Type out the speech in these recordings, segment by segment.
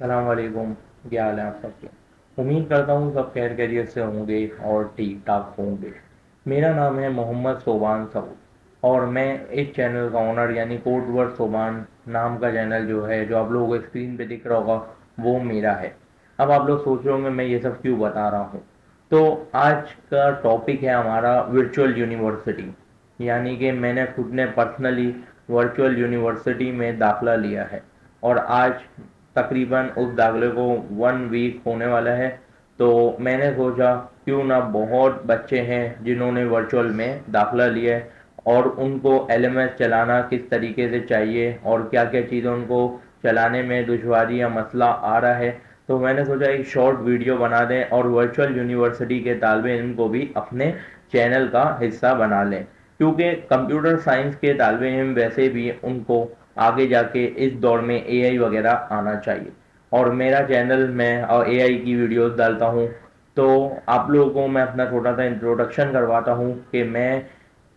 सलाम वालेकुम। क्या हाल है आप सबके। उम्मीद करता हूँ सब खैर खैरियत से होंगे और ठीक ठाक होंगे। मेरा नाम है मोहम्मद सोबान सऊद और मैं इस चैनल का ओनर यानी कोड वर्ड सोबान नाम का चैनल जो है जो आप लोगों को स्क्रीन पे दिख रहा होगा वो मेरा है। अब आप लोग सोच रहे होंगे मैं ये सब क्यों बता रहा हूँ। तो आज का टॉपिक है हमारा वर्चुअल यूनिवर्सिटी, यानी कि मैंने खुद ने पर्सनली वर्चुअल यूनिवर्सिटी में दाखिला लिया है और आज तकरीबन उस दाखिले को 1 वीक होने वाला है। तो मैंने सोचा क्यों ना, बहुत बच्चे हैं जिन्होंने वर्चुअल में दाखिला लिया है और उनको एलएमएस चलाना किस तरीके से चाहिए और क्या क्या चीज़ें उनको चलाने में दुश्वारी या मसला आ रहा है, तो मैंने सोचा एक शॉर्ट वीडियो बना दें और वर्चुअल यूनिवर्सिटी के तालिबे इल्म को भी अपने चैनल का हिस्सा बना लें, क्योंकि कंप्यूटर साइंस के तालिबे इल्म वैसे भी उनको आगे जाके इस दौर में एआई वगैरह आना चाहिए। और मेरा चैनल में एआई की वीडियोस डालता हूँ। तो आप लोगों को मैं अपना छोटा सा इंट्रोडक्शन करवाता हूँ कि मैं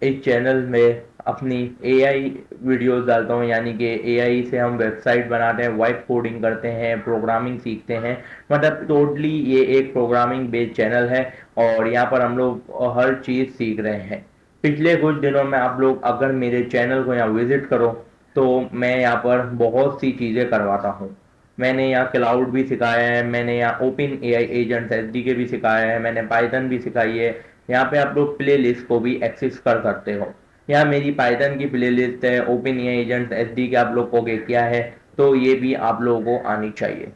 इस चैनल में अपनी एआई वीडियोस डालता हूँ, यानी कि एआई से हम वेबसाइट बनाते हैं, वाइब कोडिंग करते हैं, प्रोग्रामिंग सीखते हैं। मतलब टोटली ये एक प्रोग्रामिंग बेस्ड चैनल है और यहाँ पर हम लोग हर चीज़ सीख रहे हैं। पिछले कुछ दिनों में आप लोग अगर मेरे चैनल को यहाँ विजिट करो तो मैं यहाँ पर बहुत सी चीज़ें करवाता हूँ। मैंने यहाँ क्लाउड भी सिखाया है, मैंने यहाँ ओपन एआई एजेंट्स एसडीके भी सिखाया है, मैंने पाइथन भी सिखाई है। यहाँ पे आप लोग प्ले लिस्ट को भी एक्सेस कर सकते हो। यहाँ मेरी पाइथन की प्ले लिस्ट है, ओपन एआई एजेंट्स एसडीके आप लोग को क्या है, तो ये भी आप लोगों को आनी चाहिए।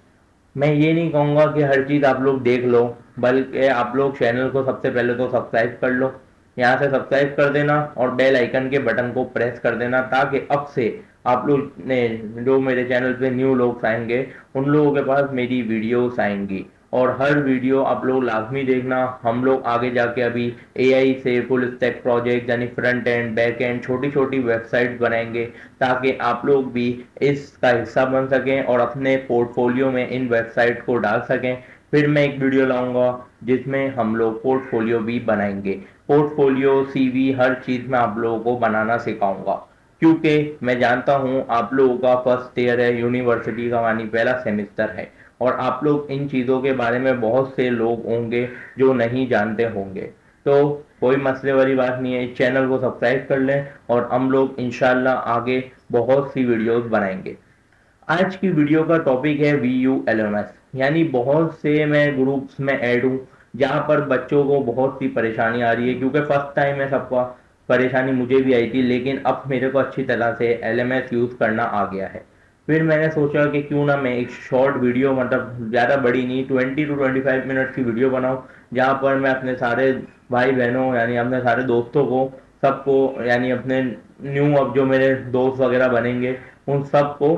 मैं ये नहीं कहूँगा कि हर चीज़ आप लोग देख लो, बल्कि आप लोग चैनल को सबसे पहले तो सब्सक्राइब कर लो। यहाँ से सब्सक्राइब कर देना और बेल आइकन के बटन को प्रेस कर देना, ताकि अब से आप लोग ने जो मेरे चैनल पे न्यू लोग आएंगे उन लोगों के पास मेरी वीडियोस आएंगी। और हर वीडियो आप लोग लाजमी देखना। हम लोग आगे जाके अभी एआई से फुल स्टैक प्रोजेक्ट यानी फ्रंट एंड बैक एंड छोटी छोटी वेबसाइट बनाएंगे, ताकि आप लोग भी इसका हिस्सा बन सकें और अपने पोर्टफोलियो में इन वेबसाइट को डाल सकें। फिर मैं एक वीडियो लाऊंगा जिसमें हम लोग पोर्टफोलियो भी बनाएंगे। पोर्टफोलियो सीवी हर चीज़ में आप लोगों को बनाना सिखाऊंगा, क्योंकि मैं जानता हूँ आप लोगों का फर्स्ट ईयर है यूनिवर्सिटी का, यानी पहला सेमेस्टर है और आप लोग इन चीज़ों के बारे में बहुत से लोग होंगे जो नहीं जानते होंगे। तो कोई मसले वाली बात नहीं है, इस चैनल को सब्सक्राइब कर लें और हम लोग इंशाल्लाह आगे बहुत सी वीडियोस बनाएंगे। आज की वीडियो का टॉपिक है V U L M S, यानी बहुत से मैं ग्रुप्स में ऐड हूँ जहाँ पर बच्चों को बहुत सी परेशानी आ रही है, क्योंकि फर्स्ट टाइम है सबका। परेशानी मुझे भी आई थी, लेकिन अब मेरे को अच्छी तरह से एल एम एस यूज़ करना आ गया है। फिर मैंने सोचा कि क्यों ना मैं एक शॉर्ट वीडियो, मतलब ज़्यादा बड़ी नहीं, 20 to 25 मिनट की वीडियो बनाऊँ, जहाँ पर मैं अपने सारे भाई बहनों यानी अपने सारे दोस्तों को, सबको, यानी अपने न्यू अब जो मेरे दोस्त वगैरह बनेंगे उन सबको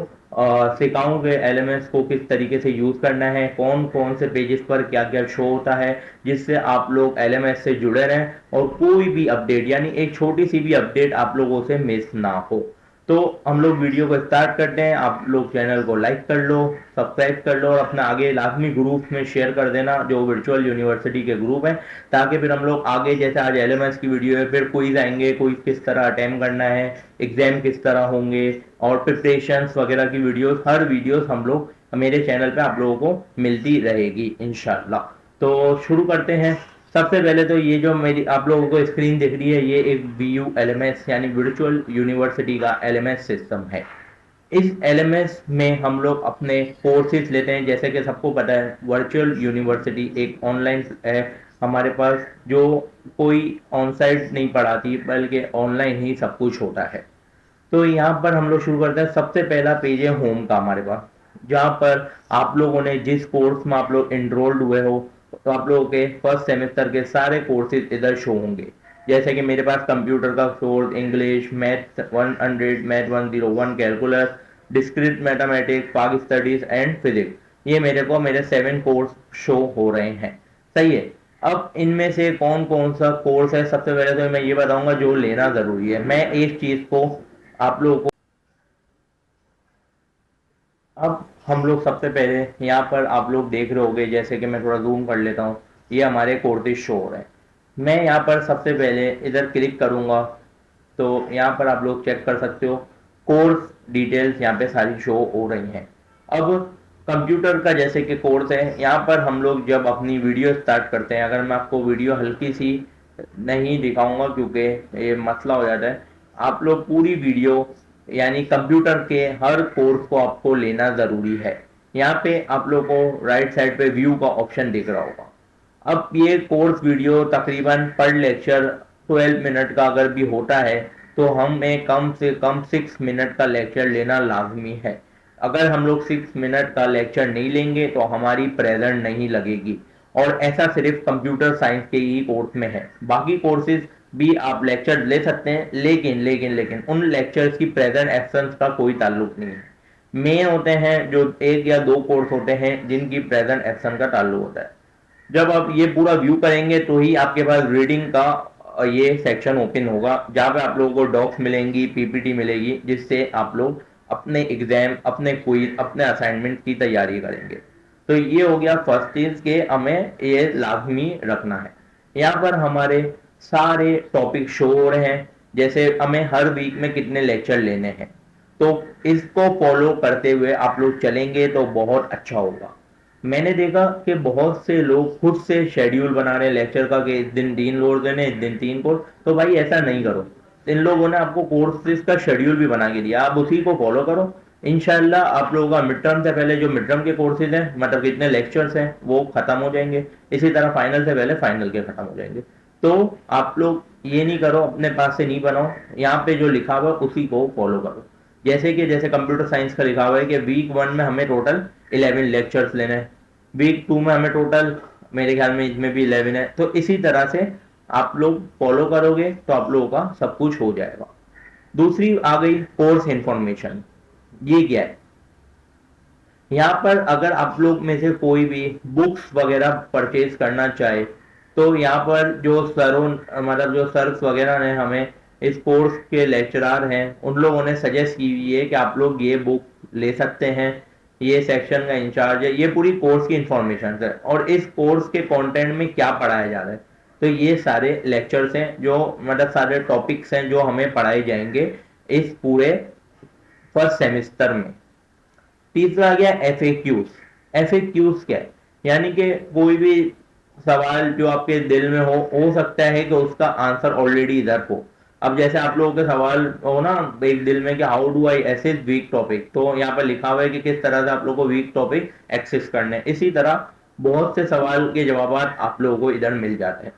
सिखाऊं कि एलएमएस को किस तरीके से यूज़ करना है, कौन कौन से पेजेस पर क्या क्या शो होता है, जिससे आप लोग एलएमएस से जुड़े रहें और कोई भी अपडेट यानी एक छोटी सी भी अपडेट आप लोगों से मिस ना हो। तो हम लोग वीडियो को स्टार्ट करते हैं। आप लोग चैनल को लाइक कर लो, सब्सक्राइब कर लो और अपना आगे लाजमी ग्रुप में शेयर कर देना जो वर्चुअल यूनिवर्सिटी के ग्रुप हैं, ताकि फिर हम लोग आगे, जैसे आज एलएमएस की वीडियो है, फिर क्विज आएंगे, क्विज किस तरह अटेम्प्ट करना है, एग्जाम किस तरह होंगे और प्रिपरेशंस वगैरह की वीडियोस, हर वीडियोस हम लोग मेरे चैनल पे आप लोगों को मिलती रहेगी इंशाल्लाह। तो शुरू करते हैं। सबसे पहले तो ये जो मेरी आप लोगों को स्क्रीन दिख रही है, ये एक V U L M S यानी वर्चुअल यूनिवर्सिटी का एलएमएस सिस्टम है। इस एलएमएस में हम लोग अपने कोर्सेज लेते हैं। जैसे कि सबको पता है वर्चुअल यूनिवर्सिटी एक ऑनलाइन है हमारे पास, जो कोई ऑन साइट नहीं पढ़ाती बल्कि ऑनलाइन ही सब कुछ होता है। तो यहाँ पर हम लोग शुरू करते हैं। सबसे पहला पेज है होम का हमारे पास, जहाँ पर आप लोगों ने जिस कोर्स में आप लोग एनरोल्ड हुए हो, तो आप लोगों के फर्स्ट सेमेस्टर के सारे कोर्सेज इधर शो होंगे। जैसे कि मेरे पास कंप्यूटर का course, English, math 100, math 101, calculus, discrete mathematics, पाक स्टडीज एंड फिजिक्स, ये मेरे को मेरे 7 कोर्स शो हो रहे हैं। सही है। अब इनमें से कौन कौन सा कोर्स है, सबसे पहले तो मैं ये बताऊंगा जो लेना जरूरी है। मैं इस चीज को आप लोगों को, अब हम लोग सबसे पहले यहाँ पर आप लोग देख रहे होंगे, जैसे कि मैं थोड़ा जूम कर लेता हूँ, ये हमारे कोर्सेज शो हो रहे हैं। मैं यहाँ पर सबसे पहले इधर क्लिक करूँगा तो यहाँ पर आप लोग चेक कर सकते हो, कोर्स डिटेल्स यहाँ पे सारी शो हो रही हैं। अब कंप्यूटर का जैसे कि कोर्स है, यहाँ पर हम लोग जब अपनी वीडियो स्टार्ट करते हैं, अगर मैं आपको वीडियो हल्की सी नहीं दिखाऊंगा क्योंकि ये मसला हो जाता है, आप लोग पूरी वीडियो यानी कंप्यूटर के हर कोर्स को आपको लेना ज़रूरी है। यहाँ पे आप लोग को राइट साइड पे व्यू का ऑप्शन दिख रहा होगा। अब ये कोर्स वीडियो तकरीबन पर लेक्चर 12 मिनट का अगर भी होता है तो हमें कम से कम 6 मिनट का लेक्चर लेना लाजमी है। अगर हम लोग 6 मिनट का लेक्चर नहीं लेंगे तो हमारी प्रेजेंट नहीं लगेगी, और ऐसा सिर्फ कंप्यूटर साइंस के ही कोर्स में है। बाकी कोर्सेज भी आप लेक्चर ले सकते हैं, लेकिन लेकिन लेकिन उन लेक्चर्स की प्रेजेंट एब्सेंस का कोई ताल्लुक नहीं है। मेन होते हैं जो एक या दो कोर्स होते हैं जिनकी प्रेजेंट एब्सेंस का ताल्लुक होता है। जब आप ये पूरा व्यू करेंगे तो ही आपके पास रीडिंग का ये सेक्शन ओपन होगा, जहाँ पे आप लोगों को डॉक्स मिलेंगी, पीपीटी मिलेगी, जिससे आप लोग अपने एग्जाम, अपने क्विज, अपने असाइनमेंट की तैयारी करेंगे। तो ये हो गया फर्स्ट चीज के हमें ये लाजमी रखना है। यहाँ पर हमारे सारे टॉपिक शो हो रहे हैं, जैसे हमें हर वीक में कितने लेक्चर लेने हैं, तो इसको फॉलो करते हुए आप लोग चलेंगे तो बहुत अच्छा होगा। मैंने देखा कि बहुत से लोग खुद से शेड्यूल बना रहे हैं लेक्चर का कि इस दिन 3 कोर्स देने, इस दिन 3 कोर्स। तो भाई ऐसा नहीं करो। इन लोगों ने आपको कोर्सेज का शेड्यूल भी बना के दिया, आप उसी को फॉलो करो। इंशाल्लाह आप लोगों का मिड टर्म से पहले जो मिड टर्म के कोर्सेज हैं, मतलब कितने लेक्चर्स हैं, वो खत्म हो जाएंगे। इसी तरह फाइनल से पहले फाइनल के खत्म हो जाएंगे। तो आप लोग ये नहीं करो, अपने पास से नहीं बनाओ, यहाँ पे जो लिखा हुआ है उसी को फॉलो करो। जैसे कंप्यूटर साइंस का लिखा हुआ है कि वीक 1 में हमें टोटल 11 लेक्चर्स लेने हैं, वीक 2 में हमें टोटल, मेरे ख्याल में इसमें भी 11 है। तो इसी तरह से आप लोग फॉलो करोगे तो आप लोगों का सब कुछ हो जाएगा। दूसरी आ गई कोर्स इंफॉर्मेशन। ये क्या है? यहाँ पर अगर आप लोग में से कोई भी बुक्स वगैरह परचेज करना चाहे तो यहाँ पर जो सरों, मतलब जो सर्स वगैरह ने हमें इस कोर्स के लेक्चरार हैं, उन लोगों ने सजेस्ट की हुई है कि आप लोग ये बुक ले सकते हैं। ये सेक्शन का इंचार्ज है, ये पूरी कोर्स की इंफॉर्मेशन है और इस कोर्स के कंटेंट में क्या पढ़ाया जा रहा है। तो ये सारे लेक्चर्स हैं जो, मतलब सारे टॉपिक्स हैं जो हमें पढ़ाए जाएंगे इस पूरे फर्स्ट सेमिस्टर में। तीसरा आ गया एफएक्यूज। एफएक्यूज क्या है? यानी कि कोई भी सवाल जो आपके दिल में हो सकता है कि उसका आंसर ऑलरेडी इधर हो। अब जैसे आप लोगों के सवाल हो ना एक दिल में कि how do I access week topic, तो यहाँ पर लिखा हुआ है कि किस तरह से आप लोगों को वीक टॉपिक एक्सेस करने हैं। इसी तरह बहुत से सवाल के जवाब आप लोगों को इधर मिल जाते हैं।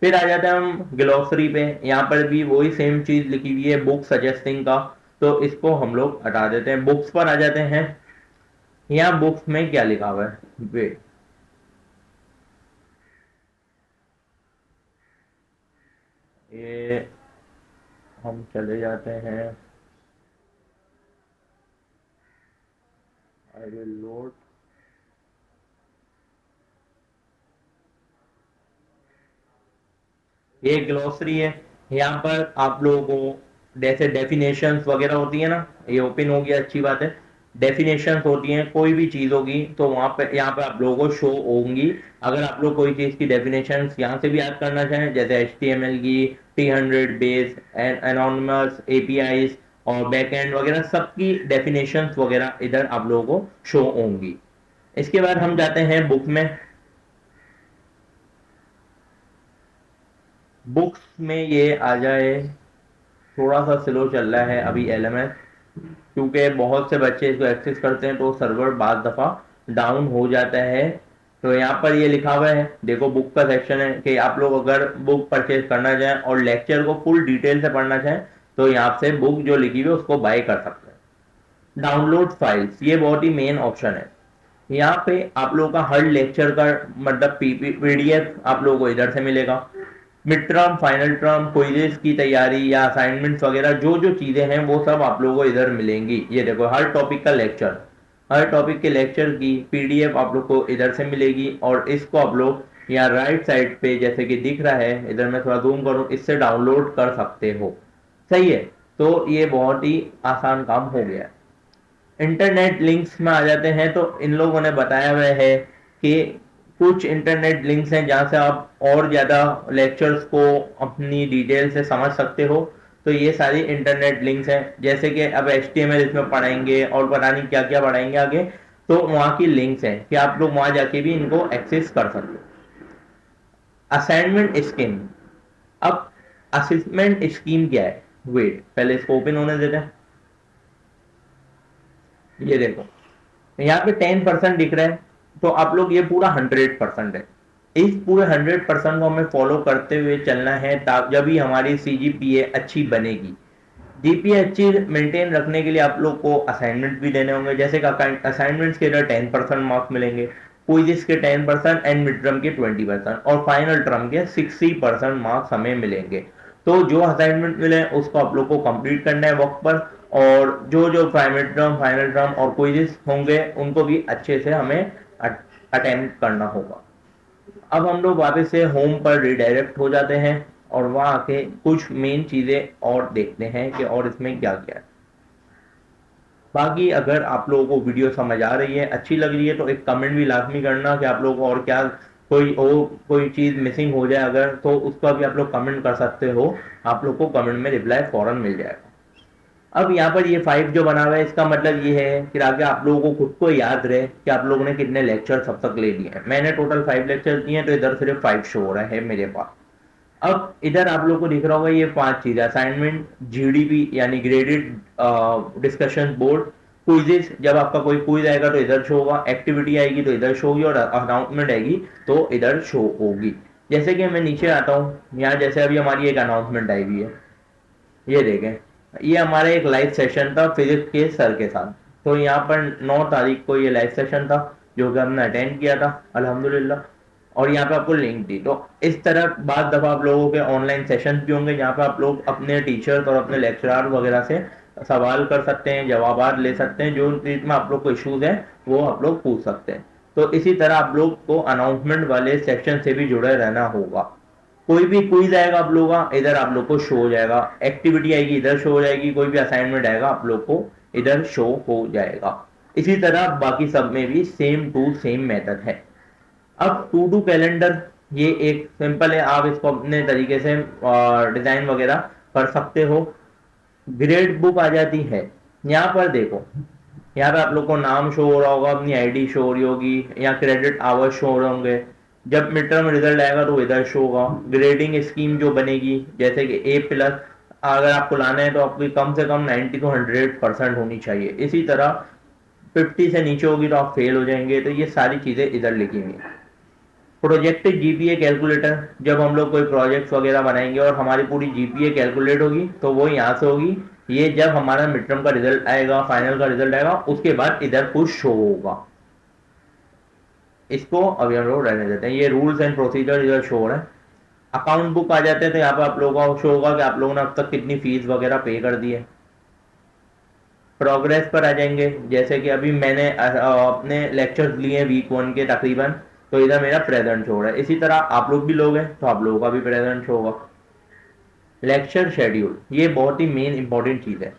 फिर आ जाते हैं हम ग्लोसरी पे। यहाँ पर भी वही सेम चीज लिखी हुई है बुक सजेस्टिंग का, तो इसको हम लोग हटा देते हैं, बुक्स पर आ जाते हैं। यहाँ बुक्स में क्या लिखा हुआ है? वेट, ये हम चले जाते हैं, आई विल लोड। ये ग्लोसरी है। यहाँ पर आप लोगों को जैसे डेफिनेशंस वगैरह होती है ना, ये ओपन हो गया, अच्छी बात है। डेफिनेशंस होती हैं कोई भी चीज होगी तो वहां पे, यहाँ पे आप लोगों को शो होंगी। अगर आप लोग कोई चीज की डेफिनेशंस यहाँ से भी याद करना चाहें, जैसे HTML की T100 बेस, एनोनिमस APIs और बैकएंड वगैरह, सबकी डेफिनेशंस वगैरह इधर आप लोगों को शो होंगी। इसके बाद हम जाते हैं बुक में। बुक्स में ये आ जाए, थोड़ा सा स्लो चल रहा है अभी LMS, क्योंकि बहुत से बच्चे इसको एक्सेस करते हैं तो सर्वर बाद दफ़ा डाउन हो जाता है। तो यहाँ पर ये लिखा हुआ है, देखो बुक का सेक्शन है कि आप लोग अगर बुक परचेज करना चाहें और लेक्चर को फुल डिटेल से पढ़ना चाहें तो यहाँ से बुक जो लिखी हुई है उसको बाय कर सकते हैं। डाउनलोड फाइल्स, ये बहुत ही मेन ऑप्शन है। यहाँ पे आप लोगों का हर लेक्चर का मतलब PDF आप लोगों को इधर से मिलेगा। Mid term, final term, quizzes की तैयारी या असाइनमेंट्स वगैरह जो जो चीज़ें हैं वो सब आप लोगों को इधर मिलेंगी। ये देखो हर टॉपिक का लेक्चर, हर टॉपिक के लेक्चर की PDF आप लोग को इधर से मिलेगी, और इसको आप लोग यहाँ राइट साइड पे जैसे कि दिख रहा है, इधर मैं थोड़ा जूम करूँ, इससे डाउनलोड कर सकते हो। सही है, तो ये बहुत ही आसान काम हो गया है। इंटरनेट लिंक्स में आ जाते हैं तो इन लोगों ने बताया हुआ है कि कुछ इंटरनेट लिंक्स हैं जहां से आप और ज़्यादा लेक्चर्स को अपनी डिटेल से समझ सकते हो। तो ये सारी इंटरनेट लिंक्स हैं, जैसे कि अब HTML इसमें पढ़ाएंगे और पता नहीं क्या क्या पढ़ाएंगे आगे। तो वहाँ की लिंक्स हैं कि आप लोग वहाँ जाके भी इनको एक्सेस कर सकते हो। Assignment scheme. अब असेसमेंट स्कीम क्या है, वेट पहले इसको ओपन होने देते हैं। ये देखो यहाँ पे 10% दिख रहा है, तो आप लोग ये पूरा 100% है। इस पूरे 100% को हमें फॉलो करते हुए चलना है, जब ही हमारी सीजीपीए अच्छी बनेगी। जीपीए अच्छी मेंटेन रखने के लिए आप लोग को असाइनमेंट भी देने होंगे, जैसे कि असाइनमेंट्स के अंदर 10% मार्क्स मिलेंगे, क्विज़ेस के 10% एंड मिड टर्म के 20% और फाइनल टर्म के 60% मार्क्स हमें मिलेंगे। तो जो असाइनमेंट मिले उसको आप लोग को कंप्लीट करना है वक्त पर, और जो जो मिड टर्म फाइनल टर्म और क्विज़ेस होंगे उनको भी अच्छे से हमें अटेम्प्ट करना होगा। अब हम लोग वापस से होम पर रिडायरेक्ट हो जाते हैं और वहाँ आके कुछ मेन चीज़ें और देखते हैं कि और इसमें क्या क्या है। बाकी अगर आप लोगों को वीडियो समझ आ रही है, अच्छी लग रही है, तो एक कमेंट भी लाजमी करना कि आप लोगों को और क्या कोई चीज़ मिसिंग हो जाए अगर, तो उसका भी आप लोग कमेंट कर सकते हो। आप लोग को कमेंट में रिप्लाई फौरन मिल जाएगा। अब यहाँ पर ये 5 जो बना हुआ है, इसका मतलब ये है कि आगे आप लोगों को खुद को याद रहे कि आप लोगों ने कितने लेक्चर अब तक ले लिए हैं। मैंने टोटल 5 लेक्चर दिए हैं, तो इधर सिर्फ 5 शो हो रहा है मेरे पास। अब इधर आप लोग को दिख रहा होगा ये 5 चीजें, असाइनमेंट, जीडीपी यानी ग्रेडेड डिस्कशन बोर्ड, क्विजेस, जब आपका कोई क्विज आएगा तो इधर शो होगा, एक्टिविटी आएगी तो इधर शो होगी, और अनाउंसमेंट आएगी तो इधर शो होगी। जैसे कि मैं नीचे आता हूँ, यहाँ जैसे अभी हमारी एक अनाउंसमेंट आई हुई है, ये देखें, ये हमारा एक लाइव सेशन था फिजिक्स के सर के साथ। तो यहाँ पर 9 तारीख को ये लाइव सेशन था जो कि हमने अटेंड किया था अल्हम्दुलिल्लाह, और यहाँ पे आपको लिंक दी। तो इस तरह बाद दफ़ा आप लोगों के ऑनलाइन सेशन भी होंगे जहाँ पे आप लोग अपने टीचर्स और अपने लेक्चरार वगैरह से सवाल कर सकते हैं, जवाबात ले सकते हैं, जो चीज़ में आप लोग को इश्यूज हैं वो आप लोग पूछ सकते हैं। तो इसी तरह आप लोग को अनाउंसमेंट वाले सेक्शन से भी जुड़े रहना होगा। कोई भी क्विज आएगा आप लोगों का, इधर आप लोग को शो हो जाएगा, एक्टिविटी आएगी इधर शो हो जाएगी, कोई भी असाइनमेंट आएगा आप लोग को इधर शो हो जाएगा। इसी तरह बाकी सब में भी सेम टू सेम मेथड है। अब टू डू कैलेंडर, ये एक सिंपल है, आप इसको अपने तरीके से डिजाइन वगैरह कर सकते हो। ग्रेड बुक आ जाती है, यहाँ पर देखो, यहाँ पे आप लोग को नाम शो हो रहा होगा, अपनी आईडी शो हो रही होगी, या क्रेडिट आवर्स शो हो रहे होंगे। जब मिड टर्म रिजल्ट आएगा तो इधर शो होगा। ग्रेडिंग स्कीम जो बनेगी, जैसे कि A+ अगर आपको लाना है तो आपकी कम से कम 90 to 100% होनी चाहिए। इसी तरह 50 से नीचे होगी तो आप फेल हो जाएंगे। तो ये सारी चीज़ें इधर लिखी हुई हैं। प्रोजेक्टेड जीपीए कैलकुलेटर, जब हम लोग कोई प्रोजेक्ट्स वगैरह बनाएंगे और हमारी पूरी जीपीए कैलकुलेट होगी तो वो यहाँ से होगी। ये जब हमारा मिड टर्म का रिजल्ट आएगा, फाइनल का रिजल्ट आएगा, उसके बाद इधर कुछ शो होगा। इसको अभी हम लोग रहने देते हैं। ये रूल्स एंड प्रोसीजर इधर शो हो रहे हैं। अकाउंट बुक आ जाते हैं तो यहाँ पे आप लोगों का शो होगा कि आप लोगों ने अब तक कितनी फीस वगैरह पे कर दी है। प्रोग्रेस पर आ जाएंगे, जैसे कि अभी मैंने अपने लेक्चर्स लिए वीक 1 के तकरीबन, तो इधर मेरा प्रेजेंट शो रहा है। इसी तरह आप लोग भी लोग हैं तो आप लोगों का भी प्रेजेंट शो होगा। लेक्चर शेड्यूल, ये बहुत ही मेन इंपॉर्टेंट चीज़ है।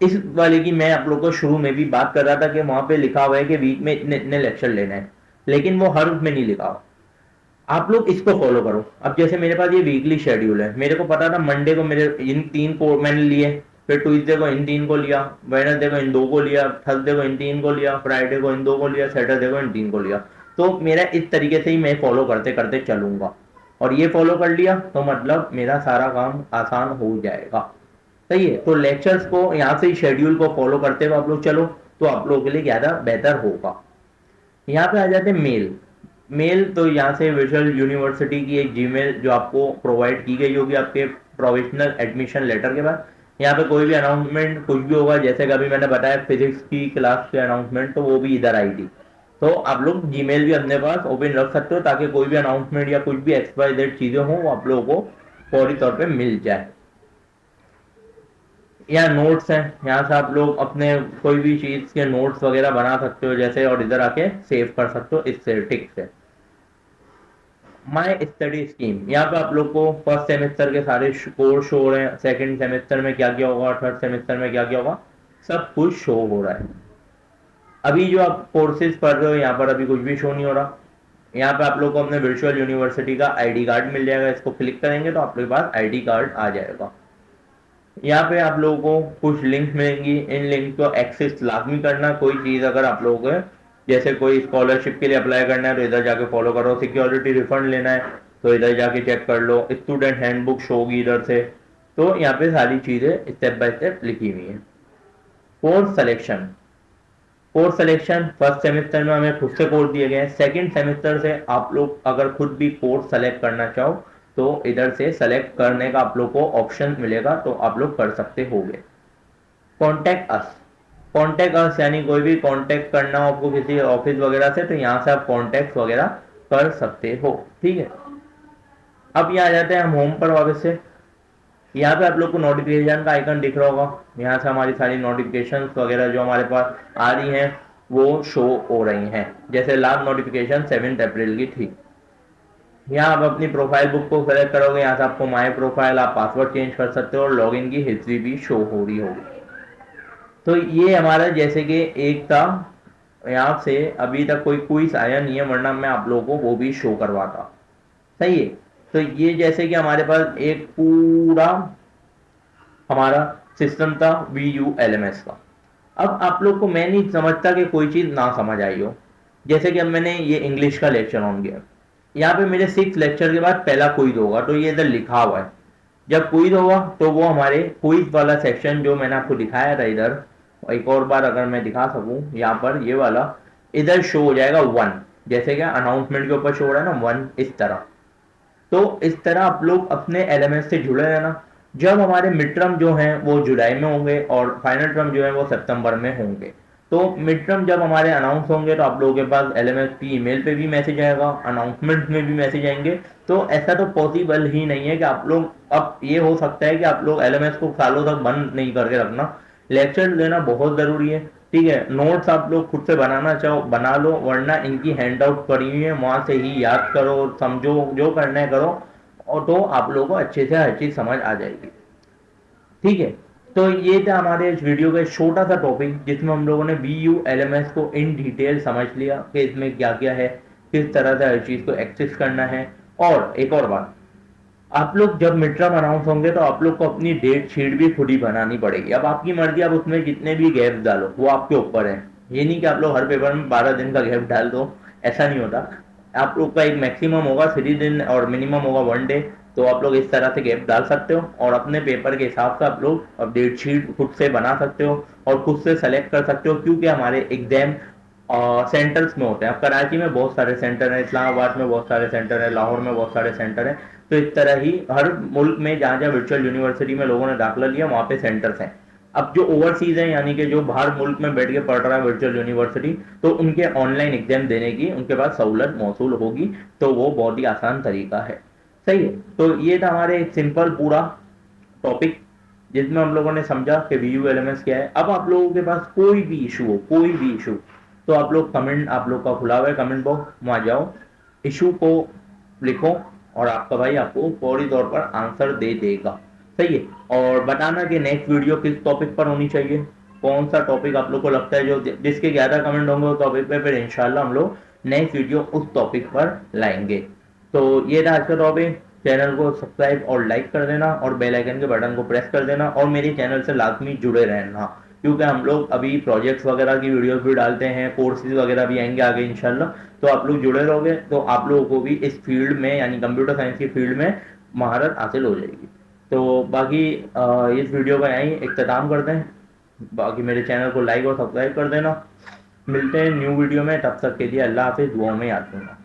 इस वाले की मैं आप लोग को शुरू में भी बात कर रहा था कि वहाँ पे लिखा हुआ है कि वीक में इतने इतने लेक्चर लेना है, लेकिन वो हर में नहीं लिखा हुआ। आप लोग इसको फॉलो करो। अब जैसे मेरे पास ये वीकली शेड्यूल है, मेरे को पता था मंडे को मेरे इन 3 को मैंने लिए, फिर ट्यूसडे को इन 3 को लिया, वेडनेसडे को इन 2 को लिया, थर्सडे को इन 3 को लिया, फ्राइडे को इन 2 को लिया, सैटरडे को इन 3 को लिया। तो मेरा इस तरीके से ही मैं फॉलो करते करते चलूंगा, और ये फॉलो कर लिया तो मतलब मेरा सारा काम आसान हो जाएगा। सही है, तो लेक्चर्स को यहाँ से ही शेड्यूल को फॉलो करते हुए आप लोग चलो, तो आप लोगों के लिए ज़्यादा बेहतर होगा। यहाँ पे आ जाते हैं मेल। मेल तो यहाँ से विजुअल यूनिवर्सिटी की एक जीमेल जो आपको प्रोवाइड की गई होगी आपके प्रोविजनल एडमिशन लेटर के बाद। यहाँ पे कोई भी अनाउंसमेंट कुछ भी होगा, जैसे कि अभी मैंने बताया फिजिक्स की क्लास के अनाउंसमेंट, तो वो भी इधर आई थी। तो आप लोग जीमेल भी अपने पास ओपन रख सकते हो ताकि कोई भी अनाउंसमेंट या कुछ भी XYZ चीज़ें हों वो आप लोगों को फौरी तौर पे मिल जाए। या नोट्स हैं, यहाँ से आप लोग अपने कोई भी चीज़ के नोट्स वगैरह बना सकते हो जैसे, और इधर आके सेव कर सकते हो इससे टिक से। माई स्टडी स्कीम, यहाँ पे आप लोग को फर्स्ट सेमेस्टर के सारे कोर्स शो हो रहे हैं, सेकंड सेमेस्टर में क्या क्या होगा, थर्ड सेमेस्टर में क्या क्या होगा, सब कुछ शो हो रहा है। अभी जो आप कोर्सेज पढ़ रहे हो यहाँ पर अभी कुछ भी शो नहीं हो रहा। यहाँ पे आप लोग को अपने वर्चुअल यूनिवर्सिटी का आईडी कार्ड मिल जाएगा, इसको क्लिक करेंगे तो आपके पास आईडी कार्ड आ जाएगा। यहाँ पे आप लोगों को कुछ लिंक मिलेंगी, इन लिंक को एक्सेस लाजमी करना। कोई चीज़ अगर आप लोगों को जैसे कोई स्कॉलरशिप के लिए अप्लाई करना है तो इधर जाके फॉलो करो, सिक्योरिटी रिफंड लेना है तो इधर जाके चेक कर लो, स्टूडेंट हैंडबुक शो होगी इधर से। तो यहाँ पे सारी चीज़ें स्टेप बाय स्टेप लिखी हुई हैं। Course selection, course selection first semester में हमें खुद से कोर्स दिए गए हैं। सेकंड सेमेस्टर से आप लोग अगर खुद भी कोर्स सेलेक्ट करना चाहो तो इधर से सेलेक्ट करने का आप लोग को ऑप्शन मिलेगा, तो आप लोग कर सकते होगे। कॉन्टैक्ट अस, कॉन्टैक्ट अस यानी कोई भी कॉन्टैक्ट करना हो आपको किसी ऑफिस वगैरह से, तो यहाँ से आप कॉन्टैक्ट वगैरह कर सकते हो। ठीक है, अब यहाँ आ जाते हैं हम होम पर वापस से। यहाँ पे आप लोग को नोटिफिकेशन का आइकन दिख रहा होगा, यहाँ से हमारी सारी नोटिफिकेशन वगैरह जो हमारे पास आ रही हैं वो शो हो रही हैं। जैसे लास्ट नोटिफिकेशन 7 अप्रैल की थी। यहाँ आप अपनी प्रोफाइल बुक को सेलेक्ट करोगे, यहाँ से आपको माई प्रोफाइल, आप पासवर्ड चेंज कर सकते हो और लॉगिन की हिस्ट्री भी शो हो रही होगी। तो ये हमारा जैसे कि एक था, यहाँ से अभी तक कोई क्विज आया नहीं है, वरना मैं आप लोगों को वो भी शो करवाता। सही है, तो ये जैसे कि हमारे पास एक पूरा हमारा सिस्टम था VULMS का। अब आप लोग को मैं नहीं समझता कि कोई चीज़ ना समझ आई हो। जैसे कि अब मैंने ये इंग्लिश का लेक्चर ऑन किया, यहाँ पे मेरे 6 लेक्चर के बाद पहला क्विज होगा, तो ये इधर लिखा हुआ है। जब क्विज होगा तो वो हमारे क्विज वाला सेक्शन जो मैंने आपको दिखाया था इधर, एक और बार अगर मैं दिखा सकूं, यहाँ पर ये वाला इधर शो हो जाएगा 1, जैसे कि अनाउंसमेंट के ऊपर शो हो रहा है ना 1, इस तरह। तो इस तरह आप लोग अपने एलएमएस से जुड़े रहना। जब हमारे मिड टर्म जो हैं वो जुलाई में होंगे और फाइनल टर्म जो है वो सितंबर में होंगे। तो मिड टर्म जब हमारे अनाउंस होंगे तो आप लोगों के पास एलएमएस की ईमेल पे भी मैसेज आएगा, अनाउंसमेंट में भी मैसेज आएंगे। तो ऐसा तो पॉसिबल ही नहीं है कि आप लोग, अब ये हो सकता है कि आप लोग एलएमएस को सालों तक बंद नहीं करके रखना। लेक्चर लेना बहुत ज़रूरी है। ठीक है, नोट्स आप लोग खुद से बनाना चाहो बना लो, वरना इनकी हैंड आउट पड़ी हुई है, वहां से ही याद करो, समझो, जो करना है करो, और तो आप लोगों को अच्छे से हर चीज़ समझ आ जाएगी। ठीक है, तो ये था हमारे इस वीडियो का छोटा सा टॉपिक, जिसमें हम लोगों ने VULMS को इन डिटेल समझ लिया कि इसमें क्या क्या है, किस तरह से हर चीज़ को एक्सेस करना है। और एक और बात, आप लोग जब मिड टर्म अनाउंस होंगे तो आप लोग को अपनी डेट शीट भी खुद ही बनानी पड़ेगी। अब आपकी मर्जी, आप उसमें जितने भी गैप डालो वो आपके ऊपर है। ये नहीं कि आप लोग हर पेपर में 12 दिन का गैप डाल दो, ऐसा नहीं होता। आप लोग का एक मैक्सिमम होगा 3 दिन और मिनिमम होगा 1 डे। तो आप लोग इस तरह से गैप डाल सकते हो और अपने पेपर के हिसाब से आप लोग अब डेट शीट खुद से बना सकते हो और खुद से सेलेक्ट कर सकते हो, क्योंकि हमारे एग्जाम सेंटर्स में होते हैं। अब कराची में बहुत सारे सेंटर हैं, इस्लामाबाद में बहुत सारे सेंटर हैं, लाहौर में बहुत सारे सेंटर हैं। तो इस तरह ही हर मुल्क में जहाँ जहाँ वर्चुअल यूनिवर्सिटी में लोगों ने दाखिला लिया वहाँ पे सेंटर्स हैं। अब जो ओवरसीज हैं, यानी कि जो बाहर मुल्क में बैठ के पढ़ रहा है वर्चुअल यूनिवर्सिटी, तो उनके ऑनलाइन एग्जाम देने की उनके पास सहूलत मौसूल होगी। तो वो बहुत ही आसान तरीका है। सही है, तो ये था हमारे एक सिंपल पूरा टॉपिक, जिसमें हम लोगों ने समझा कि VULMS क्या है। अब आप लोगों के पास कोई भी इशू हो, कोई भी इशू, तो आप लोग कमेंट, आप लोग का खुला हुआ है कमेंट बॉक्स, वहाँ जाओ, इशू को लिखो और आपका भाई आपको फौरी तौर पर आंसर दे देगा। सही है, और बताना कि नेक्स्ट वीडियो किस टॉपिक पर होनी चाहिए, कौन सा टॉपिक आप लोग को लगता है, जो जिसके ज़्यादा कमेंट होंगे उस टॉपिक पे फिर इंशाल्लाह हम लोग नेक्स्ट वीडियो उस टॉपिक पर लाएंगे। तो ये था आज का टॉपिक। चैनल को सब्सक्राइब और लाइक कर देना और बेल आइकन के बटन को प्रेस कर देना और मेरे चैनल से लाजमी जुड़े रहना, क्योंकि हम लोग अभी प्रोजेक्ट्स वगैरह की वीडियोस भी डालते हैं, कोर्सेज वगैरह भी आएंगे आगे इंशाल्लाह। तो आप लोग जुड़े रहोगे तो आप लोगों को भी इस फील्ड में, यानी कंप्यूटर साइंस की फील्ड में महारत हासिल हो जाएगी। तो बाकी इस वीडियो का यहीं इख्तिताम करते हैं। बाकी मेरे चैनल को लाइक और सब्सक्राइब कर देना। मिलते हैं न्यू वीडियो में, तब तक के लिए अल्लाह हाफिज़, दुआओं में याद रखना।